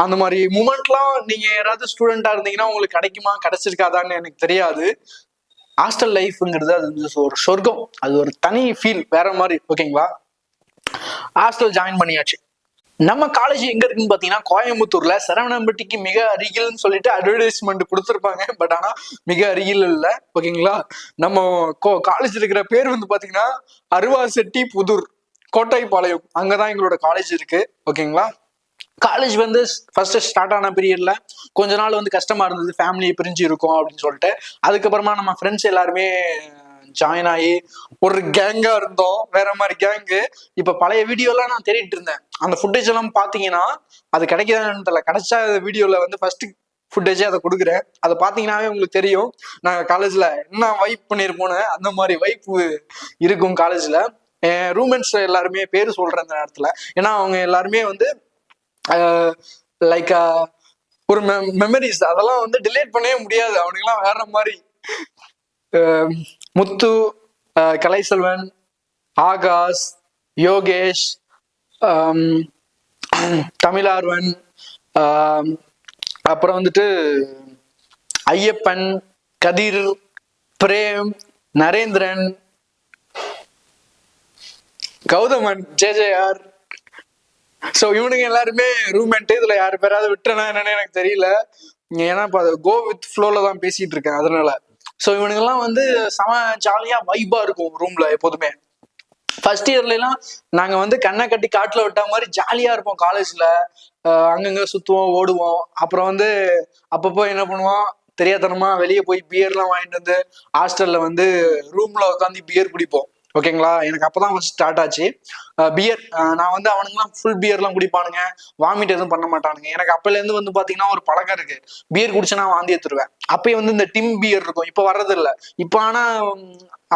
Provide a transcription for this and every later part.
அந்த மாதிரி மூமெண்ட்லாம் நீங்க யாராவது ஸ்டூடெண்டா இருந்தீங்கன்னா உங்களுக்கு கிடைக்குமா கிடைச்சிருக்காதான்னு எனக்கு தெரியாது. ஹாஸ்டல் லைஃப்ங்கிறது அது வந்து ஒரு சொர்க்கம், அது ஒரு தனி ஃபீல் வேற மாதிரி. ஓகேங்களா, ஹாஸ்டல் ஜாயின் பண்ணியாச்சு. நம்ம காலேஜ் எங்க இருக்குன்னு பாத்தீங்கன்னா கோயம்புத்தூர்ல சரவணம்பட்டிக்கு மிக அருகில்னு சொல்லிட்டு அட்வர்டைஸ்மெண்ட் கொடுத்துருப்பாங்க. பட் ஆனா மிக அருகில் இல்ல. ஓகேங்களா, நம்ம காலேஜ் இருக்கிற பேர் வந்து பாத்தீங்கன்னா அருவாசெட்டி புதூர் கோட்டைப்பாளையம், அங்கதான் எங்களோட காலேஜ் இருக்கு. ஓகேங்களா, காலேஜ் வந்து ஃபர்ஸ்ட் ஸ்டார்ட் ஆன பீரியட்ல கொஞ்ச நாள் வந்து கஷ்டமா இருந்தது, ஃபேமிலியை பிரிஞ்சு இருக்கும் அப்படின்னு சொல்லிட்டு. அதுக்கப்புறமா நம்ம ஃப்ரெண்ட்ஸ் எல்லாருமே ஜாயின் ஆகி ஒரு கேங்கா இருந்தோம், வேற மாதிரி கேங்கு. இப்ப பழைய வீடியோ எல்லாம் நான் தேடிட்டு இருந்தேன், அந்த ஃபுட்டேஜ் எல்லாம் பாத்தீங்கன்னா அது கிடைக்குதான்னு தெரியல. கிடைச்சா வீடியோல வந்து ஃபர்ஸ்ட் ஃபுட்டேஜே அதை கொடுக்குறேன், அதை பாத்தீங்கன்னாவே உங்களுக்கு தெரியும் நாங்க காலேஜ்ல என்ன வைப் பண்ணிருப்போன்னு. அந்த மாதிரி வைப் இருக்கும் காலேஜ்ல. என் ரூம்மேட்ஸ் எல்லாருமே பேரு சொல்றேன் அந்த நேரத்துல, ஏன்னா அவங்க எல்லாருமே வந்து லைக் ஒரு மெமரிஸ், அதெல்லாம் வந்து டிலீட் பண்ணவே முடியாது. அவனுங்கெல்லாம் வேற மாதிரி. முத்து, கலைசெல்வன், ஆகாஷ், யோகேஷ், தமிழார்வன், அப்புறம் வந்துட்டு ஐயப்பன், கதிர், பிரேம், நரேந்திரன், கௌதமன், ஜேஜேஆர். ஸோ இவனுங்க எல்லாருமே ரூம்மேட்டு. இதுல யாரு பேராவது விட்டுறனா என்னன்னு எனக்கு தெரியல, ஏன்னா இப்போ கோ வித் ஃப்ளோல தான் பேசிட்டு இருக்கேன் அதனால. ஸோ இவனுங்கெல்லாம் வந்து செம ஜாலியா வைபா இருக்கும் ரூம்ல எப்போதுமே. ஃபர்ஸ்ட் இயர்ல எல்லாம் நாங்க வந்து கண்ணை கட்டி காட்டுல விட்ட மாதிரி ஜாலியா இருப்போம் காலேஜ்ல. அங்கங்க சுத்துவோம், ஓடுவோம். அப்புறம் வந்து அப்பப்போ என்ன பண்ணுவோம், தெரியாதனமா வெளியே போய் பியர்லாம் வாங்கிட்டு வந்து ஹாஸ்டல்ல வந்து ரூம்ல உட்காந்து பியர் குடிப்போம். ஓகேங்களா, எனக்கு அப்பதான் ஸ்டார்ட் ஆச்சு பியர். நான் வந்து அவனுங்கலாம் ஃபுல் பியர்லாம் குடிப்பானுங்க, வாமிட் எதுவும் பண்ண மாட்டானுங்க. எனக்கு அப்பல இருந்து வந்து பாத்தீங்கன்னா ஒரு பழக்கம் இருக்கு, பியர் குடிச்சா வாந்தி எடுத்துருவேன். அப்பயே வந்து இந்த டிம் பியர் இருக்கும், இப்ப வர்றது இல்ல. இப்ப ஆனா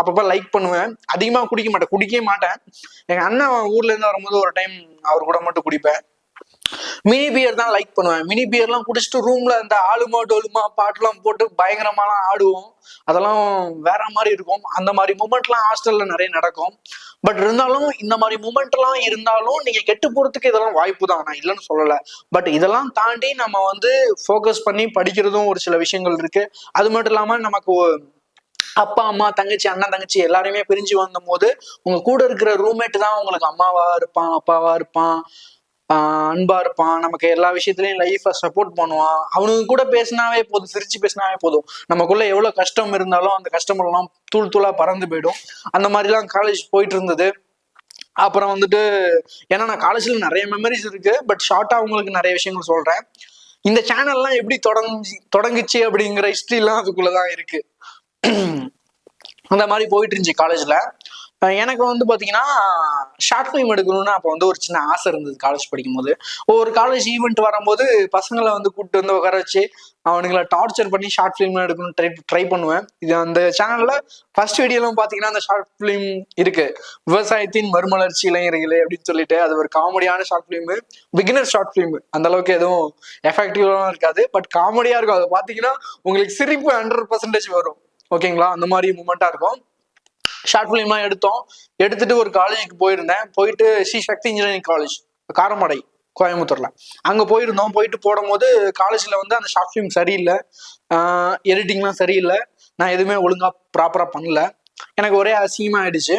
அப்பப்ப லைக் பண்ணுவேன், அதிகமா குடிக்க மாட்டேன், குடிக்கவே மாட்டேன். எங்க அண்ணன் ஊர்ல இருந்து வரும்போது ஒரு டைம் அவர் கூட மட்டும் குடிப்பேன். மினி பியர் தான் லைக் பண்ணுவேன். மினி பியர் எல்லாம் குடிச்சிட்டு ரூம்ல இந்த ஆளுமா டோலுமா பாட்டுலாம் போட்டு பயங்கரமாலாம் ஆடுவோம். அதெல்லாம் வேற மாதிரி இருக்கும். அந்த மாதிரி மூமெண்ட் எல்லாம் ஹாஸ்டல்ல நிறைய நடக்கும். பட் இருந்தாலும் இந்த மாதிரி மூமெண்ட் எல்லாம் இருந்தாலும் நீங்க கெட்டு போறதுக்கு இதெல்லாம் வாய்ப்பு தான், நான் இல்லைன்னு சொல்லல. பட் இதெல்லாம் தாண்டி நம்ம வந்து ஃபோக்கஸ் பண்ணி படிக்கிறதும் ஒரு சில விஷயங்கள் இருக்கு. அது மட்டும் இல்லாம நமக்கு அப்பா அம்மா தங்கச்சி அண்ணன் தங்கச்சி எல்லாருமே பிரிஞ்சு வந்த போது உங்க கூட இருக்கிற ரூம்மேட் தான் உங்களுக்கு அம்மாவா இருப்பான், அப்பாவா இருப்பான், அன்பா இருப்பான், நமக்கு எல்லா விஷயத்துலயும் லைஃப சப்போர்ட் பண்ணுவான். அவனுக்கு கூட பேசினாவே போதும், சிரிச்சு பேசினாவே போதும், நமக்குள்ள எவ்வளவு கஷ்டம் இருந்தாலும் அந்த கஷ்டம் எல்லாம் தூள் தூளா பறந்து போயிடும். அந்த மாதிரிலாம் காலேஜ் போயிட்டு இருந்தது. அப்புறம் வந்துட்டு ஏன்னா நான் காலேஜ்ல நிறைய மெமரிஸ் இருக்கு, பட் ஷார்ட்டா உங்களுக்கு நிறைய விஷயங்கள் சொல்றேன். இந்த சேனல்லாம் எப்படி தொடங்குச்சு அப்படிங்கிற ஹிஸ்டரி எல்லாம் அதுக்குள்ளதான் இருக்கு. அந்த மாதிரி போயிட்டு இருந்துச்சு காலேஜ்ல. எனக்கு வந்து பாத்தீங்கன்னா ஷார்ட் ஃபிலிம் எடுக்கணும்னு அப்போ வந்து ஒரு சின்ன ஆசை இருந்தது காலேஜ் படிக்கும் போது. ஒரு காலேஜ் ஈவெண்ட் வரும்போது பசங்களை வந்து கூப்பிட்டு வந்து உட்கார வச்சு அவனுங்களை டார்ச்சர் பண்ணி ஷார்ட் ஃபிலிம் எடுக்கணும்னு ட்ரை பண்ணுவேன். இது அந்த சேனல்ல ஃபர்ஸ்ட் வீடியோலாம் பாத்தீங்கன்னா அந்த ஷார்ட் ஃபிலிம் இருக்கு, விவசாயத்தின் மறுமலர்ச்சி இளைஞர்களே அப்படின்னு சொல்லிட்டு. அது ஒரு காமெடியான short film, beginner short film. அந்த அளவுக்கு எதுவும் எஃபெக்டிவாலாம் இருக்காது, பட் காமெடியா இருக்கும். அதை பாத்தீங்கன்னா உங்களுக்கு சிரிப்பு 100% வரும். ஓகேங்களா, அந்த மாதிரி மூமெண்டா இருக்கும். ஷார்ட் ஃபிலிம்லாம் எடுத்துட்டு ஒரு காலேஜுக்கு போயிருந்தேன். போயிட்டு ஸ்ரீ சக்தி இன்ஜினியரிங் காலேஜ் காரமடை கோயம்புத்தூர்ல, அங்க போயிருந்தோம். போயிட்டு போடும்போது காலேஜ்ல வந்து அந்த ஷார்ட் ஃபிலிம் சரியில்லை, எடிட்டிங்லாம் சரியில்லை, நான் எதுவுமே ஒழுங்கா ப்ராப்பரா பண்ணல. எனக்கு ஒரே அசிங்கமா ஆயிடுச்சு.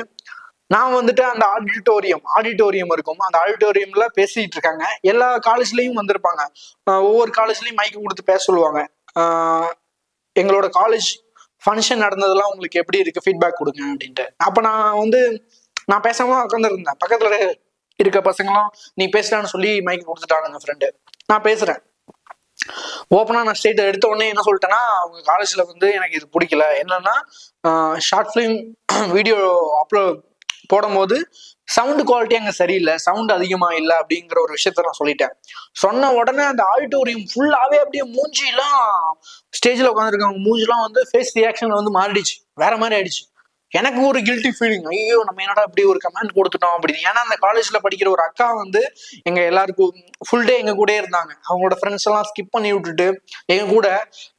நான் வந்துட்டு அந்த ஆடிட்டோரியம் இருக்கும், அந்த ஆடிட்டோரியம்ல பேசிட்டு இருக்காங்க. எல்லா காலேஜ்லயும் வந்திருப்பாங்க, ஒவ்வொரு காலேஜ்லயும் மைக்கு கொடுத்து பேச சொல்லுவாங்க. எங்களோட காலேஜ் ஃபங்க்ஷன் நடந்ததெல்லாம் உங்களுக்கு எப்படி இருக்கு, ஃபீட்பேக் கொடுங்க அப்படின்ட்டு. அப்ப நான் பேசாம உட்காந்து இருந்தேன். பக்கத்துல இருக்க பசங்களும் நீ பேசுறான்னு சொல்லி மைக் கொடுத்துட்டானுங்க ஃப்ரெண்டு. நான் பேசுறேன் ஓப்பனா. நான் ஸ்டேட் எடுத்த உடனே என்ன சொல்லிட்டேன்னா, அவங்க காலேஜ்ல வந்து எனக்கு இது பிடிக்கல. என்னன்னா ஷார்ட் ஃபிலிம் வீடியோ அப்லோட் போடும்போது சவுண்ட் குவாலிட்டி அங்க சரியில்லை, சவுண்ட் அதிகமா இல்லை அப்படிங்கிற ஒரு விஷயத்த நான் சொல்லிட்டேன். சொன்ன உடனே அந்த ஆடிட்டோரியம் ஃபுல்லாவே அப்படியே மூஞ்சிலாம், ஸ்டேஜ்ல உட்காந்துருக்கவங்க மூஞ்சிலாம் வந்து ஃபேஸ் ரியாக்ஷன் வந்து மாறிடுச்சு, வேற மாதிரி ஆயிடுச்சு. எனக்கு ஒரு கில்ட்டி ஃபீலிங், ஐயோ நம்ம என்னடா அப்படி ஒரு கமெண்ட் கொடுத்துட்டோம் அப்படின்னு. ஏன்னா அந்த காலேஜ்ல படிக்கிற ஒரு அக்கா வந்து எங்க எல்லாருக்கும் ஃபுல் டே எங்க கூட இருந்தாங்க. அவங்களோட ஃப்ரெண்ட்ஸ் எல்லாம் ஸ்கிப் பண்ணி விட்டுட்டு எங்க கூட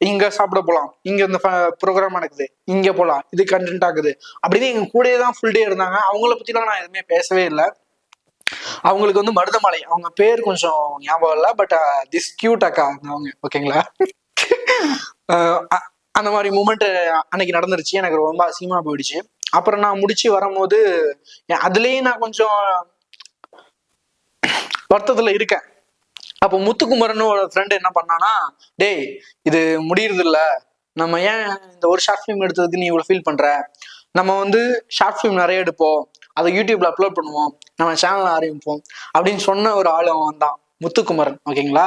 இங்க சாப்பிட போலாம், இங்க இந்த ப்ரோக்ராம் நடக்குது, இங்க போலாம், இது கண்டென்ட் ஆகுது அப்படின்னு எங்க கூடயே தான் ஃபுல் டே இருந்தாங்க. அவங்கள பத்திலாம் நான் எதுவுமே பேசவே இல்லை. அவங்களுக்கு வந்து மருதமலை, அவங்க பேர் கொஞ்சம் ஞாபகம் இல்லை, பட் திஸ் கியூட் அக்கா அவங்க, ஓகேங்களா. அந்த மாதிரி மூமெண்ட் அன்னைக்கு நடந்துருச்சு. எனக்கு ரொம்ப அசிங்கமா போயிடுச்சு. அப்புறம் நான் முடிச்சு வரும்போது அதுலயே நான் கொஞ்சம் வருத்தத்துல இருக்கேன். அப்போ முத்துக்குமரன் ஒரு ஃப்ரெண்ட் என்ன பண்ணானா, டேய் இது முடியறது இல்ல, நம்ம ஏன் இந்த ஒரு ஷார்ட் ஃபிலிம் எடுத்ததுக்கு நீ இவ்வளவு ஃபீல் பண்ற, நம்ம வந்து ஷார்ட் ஃபிலிம் நிறைய எடுப்போம், அதை யூடியூப்ல அப்லோட் பண்ணுவோம், நம்ம சேனல் ஆரம்பிப்போம் அப்படின்னு சொன்ன ஒரு ஆள் அவன் தான் முத்துக்குமரன், ஓகேங்களா.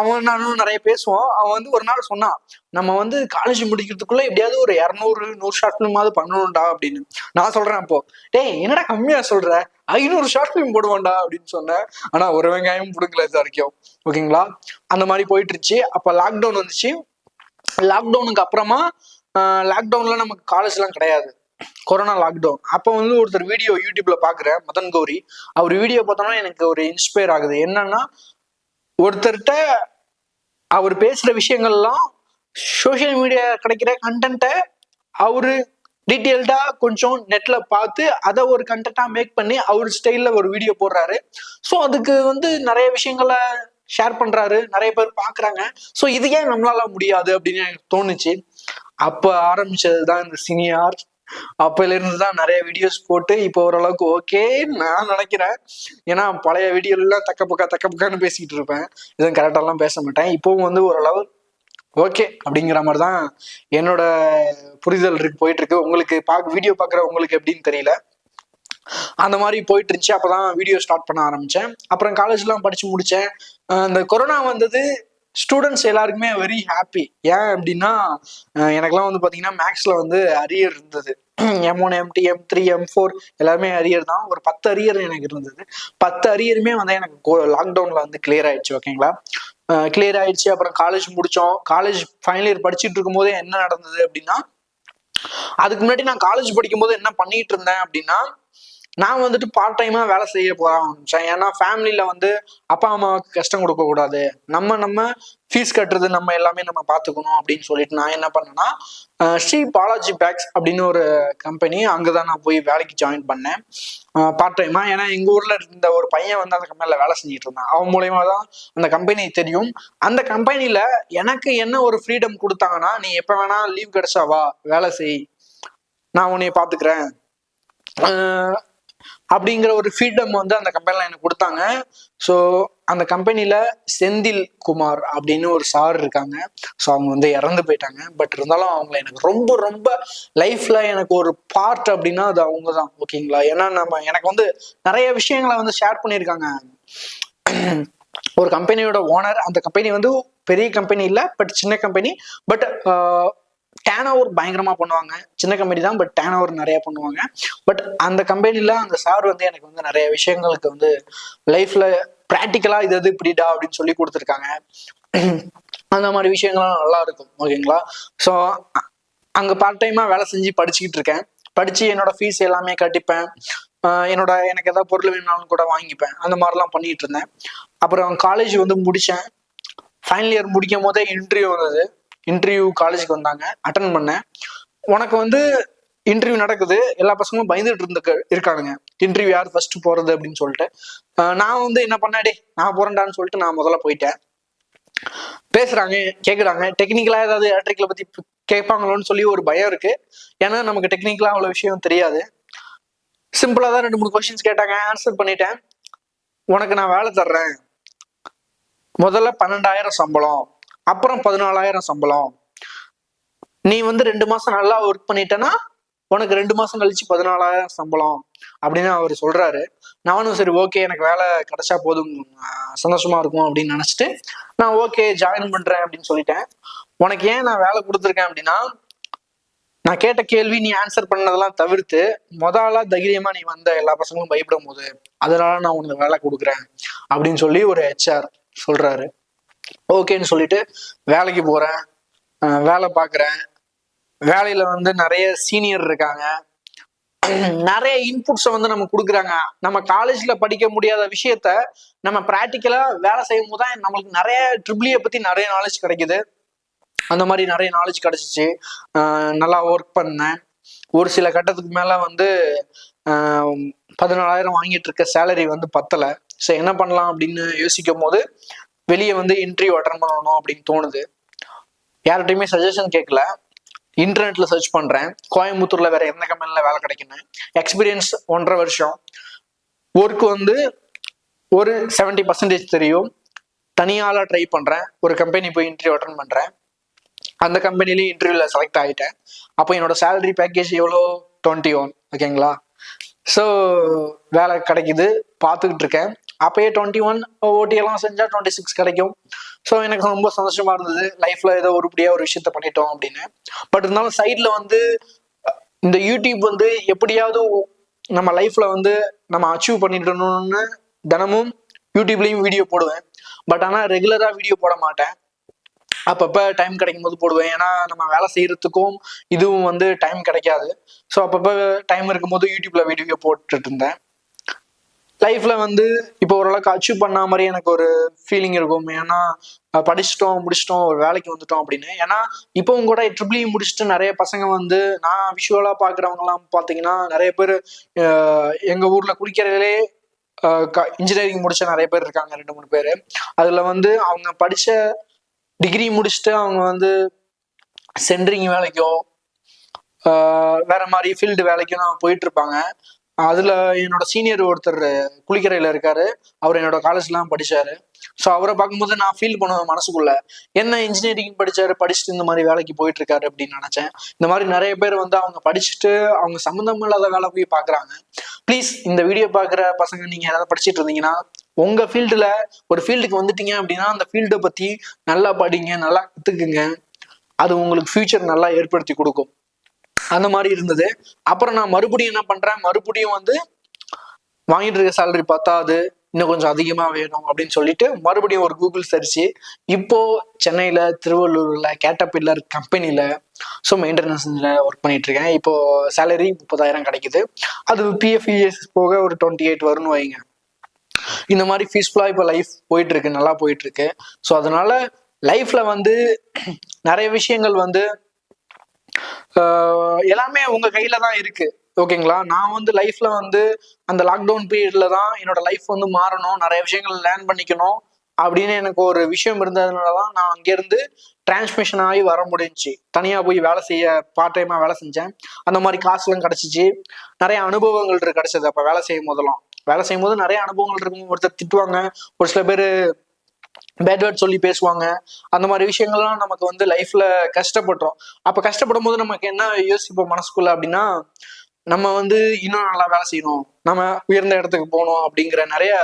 அவன் நானும் நிறைய பேசுவோம். அவன் வந்து ஒரு நாள் சொன்னான், நம்ம வந்து காலேஜ் முடிக்கிறதுக்குள்ள எப்படியாவது ஒரு 200 ஷார்ட் ஃபிலிமாவது பண்ணணும்டா அப்படின்னு. நான் சொல்றேன் அப்போ, டேய் என்னடா கம்மியா சொல்ற, 500 ஷார்ட் ஃபிலிம் போடுவான்டா அப்படின்னு சொன்னேன். ஆனா ஒரு வெங்காயம் பிடுங்கல இது வரைக்கும், ஓகேங்களா. அந்த மாதிரி போயிட்டு இருந்துச்சு. அப்ப லாக்டவுன் வந்துச்சு. லாக்டவுனுக்கு அப்புறமா லாக்டவுன்ல நமக்கு காலேஜ் எல்லாம் கிடையாது, கொரோனா லாக்டவுன். அப்போ வந்து ஒருத்தர் வீடியோ யூடியூப்ல பாக்குறேன், மதன் கௌரி. அவர் வீடியோ பார்த்தோம்னா எனக்கு ஒரு இன்ஸ்பயர் ஆகுது. என்னன்னா, ஒருத்தர்கிட்ட அவர் பேசுற விஷயங்கள்லாம் சோசியல் மீடியா கிடைக்கிற கண்டென்ட்டை அவரு டீட்டெயில்டா கொஞ்சம் நெட்ல பார்த்து அதை ஒரு கண்டென்ட்டா மேக் பண்ணி அவர் ஸ்டைல்ல ஒரு வீடியோ போடுறாரு. ஸோ அதுக்கு வந்து நிறைய விஷயங்களை ஷேர் பண்றாரு, நிறைய பேர் பாக்குறாங்க. ஸோ இது ஏன் நம்மளால முடியாது அப்படின்னு எனக்கு தோணுச்சு. அப்ப ஆரம்பிச்சதுதான் இந்த சினியார். அப்பல இருந்துதான் நிறைய வீடியோஸ் போட்டு இப்போ ஓரளவுக்கு ஓகே நான் நினைக்கிறேன். ஏன்னா பழைய வீடியோ எல்லாம் தக்க பக்கான்னு பேசிட்டு இருப்பேன், எதுவும் கரெக்டா எல்லாம் பேச மாட்டேன். இப்பவும் வந்து ஓரளவு ஓகே அப்படிங்கிற மாதிரிதான் என்னோட புரிதல் இருக்கு, போயிட்டு இருக்கு. உங்களுக்கு வீடியோ பாக்குற உங்களுக்கு எப்படின்னு தெரியல, அந்த மாதிரி போயிட்டு இருந்துச்சு. அப்பதான் வீடியோ ஸ்டார்ட் பண்ண ஆரம்பிச்சேன். அப்புறம் காலேஜ் எல்லாம் படிச்சு முடிச்சேன். இந்த கொரோனா வந்தது ஸ்டூடெண்ட்ஸ் எல்லாருக்குமே வெரி ஹாப்பி. ஏன் அப்படின்னா, எனக்குலாம் வந்து பாத்தீங்கன்னா மேக்ஸ்ல வந்து அரியர் இருந்தது. M1 M2 M3 M4 எல்லாருமே அரியர் தான். ஒரு 10 அரியர் எனக்கு இருந்தது. 10 அரியருமே வந்து எனக்கு லாக்டவுன்ல வந்து கிளியர் ஆயிடுச்சு, ஓகேங்களா. கிளியர் ஆயிடுச்சு. அப்புறம் காலேஜ் முடிச்சோம். காலேஜ் ஃபைனல் இயர் படிச்சுட்டு இருக்கும் போதே என்ன நடந்தது அப்படின்னா, அதுக்கு முன்னாடி நான் காலேஜ் படிக்கும் போது என்ன பண்ணிட்டு இருந்தேன் அப்படின்னா, நான் வந்துட்டு பார்ட் டைமா வேலை செய்ய போக ஆரம்பிச்சேன். ஏன்னா ஃபேமிலியில வந்து அப்பா அம்மாவுக்கு கஷ்டம் கொடுக்க கூடாது, நம்ம ஃபீஸ் கட்டுறது நம்ம எல்லாமே நம்ம பார்த்துக்கணும் அப்படின்னு சொல்லிட்டு நான் என்ன பண்ணேன்னா, ஸ்ரீ பாலாஜி பேக்ஸ் அப்படின்னு ஒரு கம்பெனி, அங்கதான் நான் போய் வேலைக்கு ஜாயின் பண்ணேன் பார்ட் டைமா. ஏன்னா எங்க ஊர்ல இருந்த ஒரு பையன் வந்து அந்த கம்பெனில வேலை செஞ்சுட்டு இருந்தான். அவன் மூலயமா தான் அந்த கம்பெனி தெரியும். அந்த கம்பெனில எனக்கு என்ன ஒரு ஃப்ரீடம் கொடுத்தாங்கன்னா, நீ எப்ப வேணா லீவ் கிடைச்சாவா வேலை செய், நான் உன்னைய பாத்துக்கிறேன் அப்படிங்கிற ஒரு ஃப்ரீடம் வந்து அந்த கம்பெனில எனக்கு கொடுத்தாங்க. ஸோ அந்த கம்பெனில செந்தில் குமார் அப்படின்னு ஒரு சார் இருக்காங்க. ஸோ அவங்க வந்து இறந்து போயிட்டாங்க. பட் இருந்தாலும் அவங்கள எனக்கு ரொம்ப ரொம்ப லைஃப்ல எனக்கு ஒரு பார்ட் அப்படின்னா அது அவங்க தான், ஓகேங்களா. ஏன்னா எனக்கு வந்து நிறைய விஷயங்களை வந்து ஷேர் பண்ணியிருக்காங்க. ஒரு கம்பெனியோட ஓனர், அந்த கம்பெனி வந்து பெரிய கம்பெனி இல்லை, பட் சின்ன கம்பெனி. பட் டேர்ன் ஓவர் பயங்கரமா பண்ணுவாங்க. சின்ன கம்பெனி தான், பட் டேர்ன் ஓவர் நிறைய பண்ணுவாங்க. பட் அந்த கம்பெனில அந்த சார் வந்து எனக்கு வந்து நிறைய விஷயங்களுக்கு வந்து லைஃப்ல பிராக்டிக்கலா இது இப்படிடா அப்படின்னு சொல்லி கொடுத்துருக்காங்க. அந்த மாதிரி விஷயங்கள்லாம் நல்லா இருக்கும், ஓகேங்களா. ஸோ அங்க பார்ட் டைமா வேலை செஞ்சு படிச்சுக்கிட்டு இருக்கேன். படிச்சு என்னோட ஃபீஸ் எல்லாமே கட்டிப்பேன். எனக்கு ஏதாவது பொருள் வேணாலும் கூட வாங்கிப்பேன். அந்த மாதிரிலாம் பண்ணிட்டு இருந்தேன். அப்புறம் காலேஜ் வந்து முடிச்சேன். ஃபைனல் இயர் முடிக்கும் போதே இன்டர்வியூ வந்தது. இன்டர்வியூ காலேஜுக்கு வந்தாங்க, அட்டன் பண்ணேன். உனக்கு வந்து இன்டர்வியூ நடக்குது, எல்லா பசங்களும் பயந்துட்டு இருக்கானுங்க, இன்டர்வியூ யார் ஃபர்ஸ்ட் போறது அப்படின்னு சொல்லிட்டு. நான் வந்து என்ன பண்ணாடே நான் போறேன்டான்னு சொல்லிட்டு நான் முதல்ல போயிட்டேன். பேசுறாங்க, கேக்குறாங்க, டெக்னிக்கலா ஏதாவது எலக்ட்ரிக்கலை பத்தி கேட்பாங்களோன்னு சொல்லி ஒரு பயம் இருக்கு. ஏன்னா நமக்கு டெக்னிக்கலா அவ்வளவு விஷயம் தெரியாது. சிம்பிளா தான் 2-3 கொஸ்டின்ஸ் கேட்டாங்க, ஆன்சர் பண்ணிட்டேன். உனக்கு நான் வேலை தர்றேன், முதல்ல 12,000 சம்பளம், அப்புறம் 14,000 சம்பளம், நீ வந்து 2 மாசம் நல்லா ஒர்க் பண்ணிட்டேன்னா உனக்கு 2 மாசம் கழிச்சு 14,000 சம்பளம் அப்படின்னு அவர் சொல்றாரு. நானும் சரி ஓகே எனக்கு வேலை கிடைச்சா போதும், சந்தோஷமா இருக்கும் அப்படின்னு நினைச்சிட்டு நான் ஓகே ஜாயின் பண்றேன் அப்படின்னு சொல்லிட்டேன். உனக்கு ஏன் நான் வேலை கொடுத்துருக்கேன் அப்படின்னா, நான் கேட்ட கேள்வி நீ ஆன்சர் பண்ணதெல்லாம் தவிர்த்து முதலா தைரியமா நீ வந்த எல்லா பசங்களும் பயப்படும் போது, அதனால நான் உனக்கு வேலை கொடுக்குறேன் அப்படின்னு சொல்லி ஒரு HR சொல்றாரு. ஓகேன்னு சொல்லிட்டு வேலைக்கு போறேன், வேலை பார்க்குறேன். வேலையில வந்து நிறைய சீனியர் இருக்காங்க, நிறைய இன்புட்ஸை வந்து நம்ம கொடுக்குறாங்க. நம்ம காலேஜ்ல படிக்க முடியாத விஷயத்த நம்ம பிராக்டிக்கலா வேலை செய்யும் போது தான் நம்மளுக்கு நிறைய ட்ரிபிளியை பத்தி நிறைய நாலேஜ் கிடைக்குது. அந்த மாதிரி நிறைய நாலேஜ் கிடைச்சிச்சு. நல்லா ஒர்க் பண்ணேன். ஒரு சில கட்டத்துக்கு மேல வந்து 14,000 வாங்கிட்டு இருக்க சேலரி வந்து பத்தல. ஸோ என்ன பண்ணலாம் அப்படின்னு யோசிக்கும் போது வெளியே வந்து இன்டர்வியூ அட்டன் பண்ணணும் அப்படின்னு தோணுது. யார்கிட்டையுமே சஜஷன் கேட்கல, இன்டர்நெட்ல சர்ச் பண்றேன். கோயம்புத்தூர்ல வேற எந்த கம்பெனில வேலை கிடைக்குன்னு. எக்ஸ்பீரியன்ஸ் 1.5 வருஷம். ஒர்க் வந்து ஒரு 70% தெரியும். தனியால ட்ரை பண்றேன். ஒரு கம்பெனி போய் இன்டர்வியூ அட்டன் பண்றேன். அந்த கம்பெனிலேயும் இன்டர்வியூல செலக்ட் ஆகிட்டேன். அப்போ என்னோட சேலரி பேக்கேஜ் எவ்வளோ? 21. ஓகேங்களா? ஸோ வேலை கிடைக்குது, பார்த்துக்கிட்டு இருக்கேன். அப்பயே 21, ஓட்டியெல்லாம் செஞ்சா 26 கிடைக்கும். ஸோ எனக்கு ரொம்ப சந்தோஷமா இருந்தது, லைஃப்ல ஏதோ உருப்படியா ஒரு விஷயத்த பண்ணிட்டோம் அப்படின்னு. பட் இருந்தாலும் சைட்ல வந்து இந்த யூடியூப் வந்து எப்படியாவது நம்ம லைஃப்ல வந்து நம்ம அச்சீவ் பண்ணிடணும்னு தினமும் யூடியூப்லயும் வீடியோ போடுவேன். பட் ஆனால் ரெகுலரா வீடியோ போட மாட்டேன். அப்பப்போ டைம் கிடைக்கும் போது போடுவேன். ஏன்னா நம்ம வேலை செய்யறதுக்கும் இதுவும் வந்து டைம் கிடைக்காது. ஸோ அப்பப்போ டைம் இருக்கும்போது யூடியூப்ல வீடியோ போட்டுட்டு இருந்தேன். லைஃப்ல வந்து இப்போ ஓரளவுக்கு அச்சீவ் பண்ண மாதிரி எனக்கு ஒரு ஃபீலிங் இருக்கும். ஏன்னா படிச்சுட்டோம், முடிச்சிட்டோம், ஒரு வேலைக்கு வந்துட்டோம் அப்படின்னு. ஏன்னா இப்பவும் கூட ட்ரிபிள் முடிச்சுட்டு நிறைய பசங்க வந்து, நான் விஷுவலா பாக்குறவங்க எல்லாம் பாத்தீங்கன்னா நிறைய பேர் எங்க ஊர்ல குளிக்கிறதுலே இன்ஜினியரிங் முடிச்ச நிறைய பேர் இருக்காங்க, 2-3 பேர். அதுல வந்து அவங்க படிச்ச டிகிரி முடிச்சுட்டு அவங்க வந்து சென்ட்ரிங் வேலைக்கோ வேற மாதிரி ஃபீல்டு வேலைக்கும் நான் போயிட்டு இருப்பாங்க. அதுல என்னோட சீனியர் ஒருத்தர் குளிக்கரையில இருக்காரு. அவர் என்னோட காலேஜ்லாம் படிச்சாரு. ஸோ அவரை பார்க்கும்போது நான் ஃபீல் பண்ணுவேன் மனசுக்குள்ள, என்ன இன்ஜினியரிங் படிச்சாரு, படிச்சுட்டு இந்த மாதிரி வேலைக்கு போயிட்டு இருக்காரு அப்படின்னு நினைச்சேன். இந்த மாதிரி நிறைய பேர் வந்து அவங்க படிச்சுட்டு அவங்க சம்மந்தம் இல்லாத வேலை போய் பாக்குறாங்க. ப்ளீஸ் இந்த வீடியோ பாக்குற பசங்க, நீங்க ஏதாவது படிச்சுட்டு இருந்தீங்கன்னா உங்க ஃபீல்டுல ஒரு ஃபீல்டுக்கு வந்துட்டீங்க அப்படின்னா அந்த ஃபீல்டை பத்தி நல்லா படிங்க, நல்லா கத்துக்குங்க. அது உங்களுக்கு ஃபியூச்சர் நல்லா ஏற்படுத்தி கொடுக்கும். அந்த மாதிரி இருந்தது. அப்புறம் நான் மறுபடியும் என்ன பண்றேன், மறுபடியும் வந்து வாங்கிட்டு இருக்க சேலரி பத்தாது, இன்னும் கொஞ்சம் அதிகமா வேணும் அப்படின்னு சொல்லிட்டு மறுபடியும் ஒரு கூகுள் சர்ச். இப்போ சென்னையில திருவள்ளூர்ல கேட்டபில்லர் கம்பெனில ஸோ மெயின்டெனன்ஸ்ல ஒர்க் பண்ணிட்டு இருக்கேன். இப்போ சேலரி 30,000 கிடைக்குது. அது பிஎஃப் போக ஒரு 28 வரும்னு வைங்க. இந்த மாதிரி பீஸ்ஃபுல்லா இப்போ லைஃப் போயிட்டு இருக்கு, நல்லா போயிட்டு இருக்கு. ஸோ அதனால லைஃப்ல வந்து நிறைய விஷயங்கள் வந்து எல்லாமே உங்க கையில தான் இருக்கு. ஓகேங்களா? நான் வந்து லைஃப்ல வந்து அந்த லாக்டவுன் பீரியட்ல தான் என்னோட லைஃப் வந்து மாறணும், நிறைய விஷயங்கள் லேர்ன் பண்ணிக்கணும் அப்படின்னு எனக்கு ஒரு விஷயம் இருந்ததுனாலதான் நான் அங்கிருந்து டிரான்ஸ்மிஷன் ஆகி வர முடிஞ்சுச்சு. தனியா போய் வேலை செய்ய, பார்ட் டைமா வேலை செஞ்சேன். அந்த மாதிரி காசுலாம் கிடைச்சிச்சு. நிறைய அனுபவங்கள் கிடைச்சது. அப்ப வேலை செய்யும் போது நிறைய அனுபவங்கள் இருக்கும். ஒருத்தர் திட்டுவாங்க, ஒரு சில பேர் பேட் வேர்ட் சொல்லி பேசுவாங்க. அந்த மாதிரி விஷயங்கள்லாம் நமக்கு வந்து லைஃப்ல கஷ்டப்பட்டோம். அப்ப கஷ்டப்படும் போது நமக்கு என்ன யோசிப்போம் மனசுக்குள்ள அப்படின்னா, நம்ம வந்து இன்னும் நல்லா வேலை செய்யணும், நம்ம உயர்ந்த இடத்துக்கு போகணும் அப்படிங்கிற நிறைய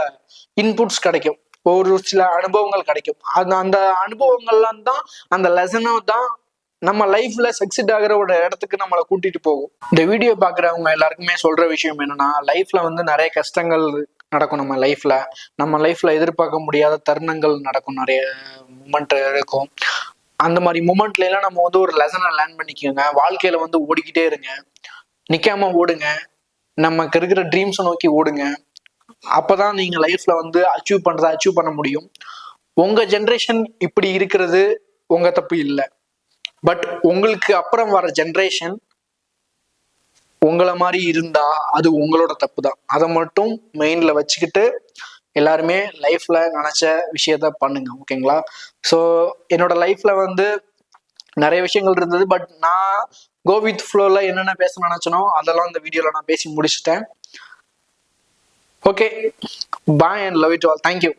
இன்புட்ஸ் கிடைக்கும். ஒரு சில அனுபவங்கள் கிடைக்கும். அந்த அனுபவங்கள்லாம் தான், அந்த லெசனும் தான் நம்ம லைஃப்ல சக்சீட் ஆகிற ஒரு இடத்துக்கு நம்மளை கூட்டிட்டு போகும். இந்த வீடியோ பாக்குறவங்க எல்லாருக்குமே சொல்ற விஷயம் என்னன்னா, லைஃப்ல வந்து நிறைய கஷ்டங்கள் நடக்கும். நம்ம லைஃப்ல எதிர்பார்க்க முடியாத தருணங்கள் நடக்கும், நிறைய மூமெண்ட் இருக்கும். அந்த மாதிரி மூமெண்ட்ல எல்லாம் நம்ம வந்து ஒரு லெசனை லேர்ன் பண்ணிக்கோங்க. வாழ்க்கையில வந்து ஓடிக்கிட்டே இருங்க, நிக்காம ஓடுங்க, நமக்கு இருக்கிற ட்ரீம்ஸை நோக்கி ஓடுங்க. அப்பதான் நீங்க லைஃப்ல வந்து அச்சீவ் பண்ண முடியும். உங்க ஜென்ரேஷன் இப்படி இருக்கிறது உங்க தப்பு இல்லை. பட் உங்களுக்கு அப்புறம் வர ஜென்ரேஷன் உங்களை மாதிரி இருந்தா அது உங்களோட தப்பு தான். அதை மட்டும் மெயின்ல வச்சுக்கிட்டு எல்லாருமே லைஃப்ல நினைச்ச விஷயத்த பண்ணுங்க. ஓகேங்களா? ஸோ என்னோட லைஃப்ல வந்து நிறைய விஷயங்கள் இருந்தது. பட் நான் கோ வித் ஃப்ளோல என்னென்ன பேச நினைச்சனோ அதெல்லாம் இந்த வீடியோல நான் பேசி முடிச்சுட்டேன். Okay, bye and love it all. Thank you.